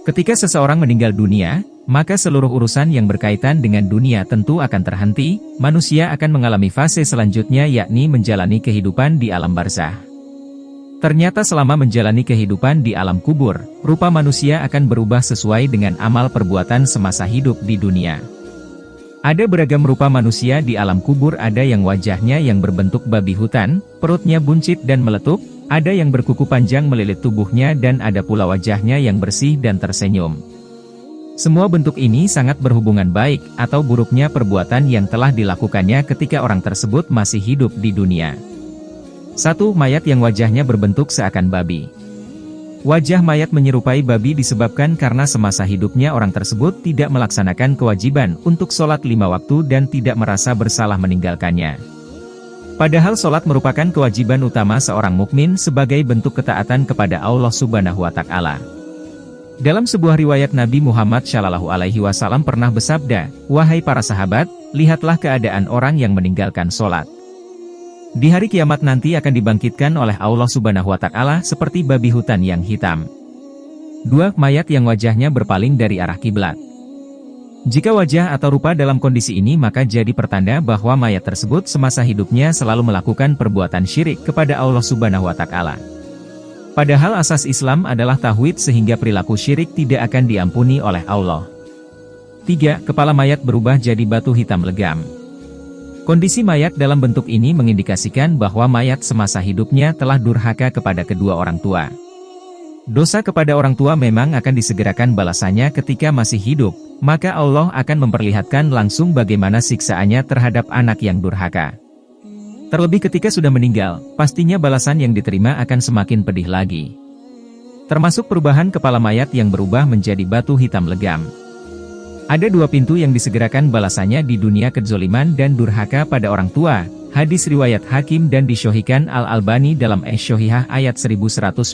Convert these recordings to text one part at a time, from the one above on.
Ketika seseorang meninggal dunia, maka seluruh urusan yang berkaitan dengan dunia tentu akan terhenti, manusia akan mengalami fase selanjutnya yakni menjalani kehidupan di alam barzah. Ternyata selama menjalani kehidupan di alam kubur, rupa manusia akan berubah sesuai dengan amal perbuatan semasa hidup di dunia. Ada beragam rupa manusia di alam kubur, ada yang wajahnya yang berbentuk babi hutan, perutnya buncit dan meletup, ada yang berkuku panjang melilit tubuhnya dan ada pula wajahnya yang bersih dan tersenyum. Semua bentuk ini sangat berhubungan baik atau buruknya perbuatan yang telah dilakukannya ketika orang tersebut masih hidup di dunia. 1. Mayat yang wajahnya berbentuk seakan babi. Wajah mayat menyerupai babi disebabkan karena semasa hidupnya orang tersebut tidak melaksanakan kewajiban untuk sholat 5 waktu dan tidak merasa bersalah meninggalkannya. Padahal sholat merupakan kewajiban utama seorang mukmin sebagai bentuk ketaatan kepada Allah Subhanahu wa Ta'ala. Dalam sebuah riwayat Nabi Muhammad SAW pernah bersabda, "Wahai para sahabat, lihatlah keadaan orang yang meninggalkan sholat. Di hari kiamat nanti akan dibangkitkan oleh Allah Subhanahu wa Ta'ala seperti babi hutan yang hitam." 2. Mayat yang wajahnya berpaling dari arah kiblat. Jika wajah atau rupa dalam kondisi ini maka jadi pertanda bahwa mayat tersebut semasa hidupnya selalu melakukan perbuatan syirik kepada Allah Subhanahu wa Ta'ala. Padahal asas Islam adalah tauhid sehingga perilaku syirik tidak akan diampuni oleh Allah. 3. Kepala mayat berubah jadi batu hitam legam. Kondisi mayat dalam bentuk ini mengindikasikan bahwa mayat semasa hidupnya telah durhaka kepada kedua orang tua. Dosa kepada orang tua memang akan disegerakan balasannya ketika masih hidup, maka Allah akan memperlihatkan langsung bagaimana siksaannya terhadap anak yang durhaka. Terlebih ketika sudah meninggal, pastinya balasan yang diterima akan semakin pedih lagi. Termasuk perubahan kepala mayat yang berubah menjadi batu hitam legam. Ada 2 pintu yang disegerakan balasannya di dunia: kedzoliman dan durhaka pada orang tua. Hadis riwayat Hakim dan disyohikan Al-Albani dalam Ash-Shohihah ayat 1120.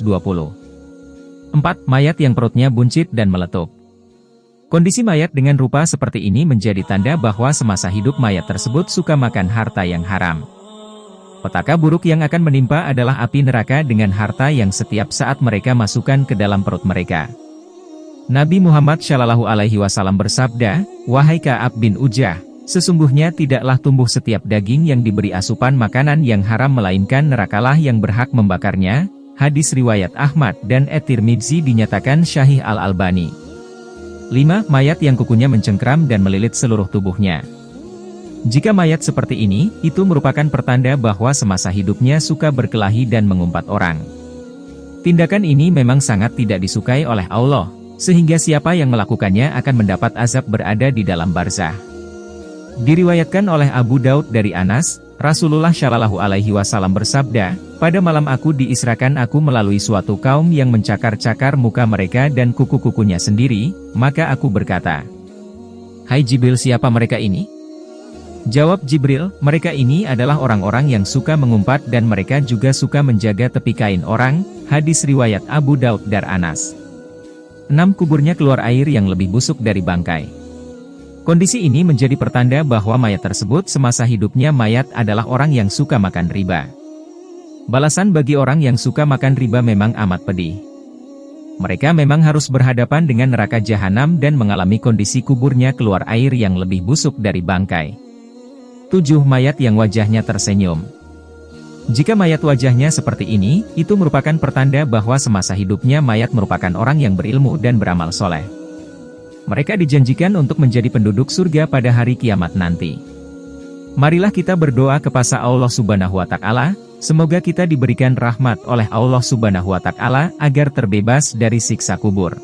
4. Mayat yang perutnya buncit dan meletup. Kondisi mayat dengan rupa seperti ini menjadi tanda bahwa semasa hidup mayat tersebut suka makan harta yang haram. Petaka buruk yang akan menimpa adalah api neraka dengan harta yang setiap saat mereka masukkan ke dalam perut mereka. Nabi Muhammad SAW bersabda, "Wahai Ka'ab bin Ujah, sesungguhnya tidaklah tumbuh setiap daging yang diberi asupan makanan yang haram melainkan nerakalah yang berhak membakarnya." Hadis riwayat Ahmad dan At-Tirmidzi dinyatakan Syahih Al-Albani. 5. Mayat yang kukunya mencengkram dan melilit seluruh tubuhnya. Jika mayat seperti ini, itu merupakan pertanda bahwa semasa hidupnya suka berkelahi dan mengumpat orang. Tindakan ini memang sangat tidak disukai oleh Allah, sehingga siapa yang melakukannya akan mendapat azab berada di dalam barzah. Diriwayatkan oleh Abu Daud dari Anas, Rasulullah SAW bersabda, "Pada malam aku diisrakan aku melalui suatu kaum yang mencakar-cakar muka mereka dan kuku-kukunya sendiri, maka aku berkata, 'Hai Jibril, siapa mereka ini?' Jawab Jibril, 'Mereka ini adalah orang-orang yang suka mengumpat dan mereka juga suka menjaga tepi kain orang.'" Hadis riwayat Abu Daud dan Anas. 6. Kuburnya keluar air yang lebih busuk dari bangkai. Kondisi ini menjadi pertanda bahwa mayat tersebut semasa hidupnya mayat adalah orang yang suka makan riba. Balasan bagi orang yang suka makan riba memang amat pedih. Mereka memang harus berhadapan dengan neraka jahanam dan mengalami kondisi kuburnya keluar air yang lebih busuk dari bangkai. 7. Mayat yang wajahnya tersenyum. Jika mayat wajahnya seperti ini, itu merupakan pertanda bahwa semasa hidupnya mayat merupakan orang yang berilmu dan beramal soleh. Mereka dijanjikan untuk menjadi penduduk surga pada hari kiamat nanti. Marilah kita berdoa kepada Allah Subhanahu wa Ta'ala, semoga kita diberikan rahmat oleh Allah Subhanahu wa Ta'ala agar terbebas dari siksa kubur.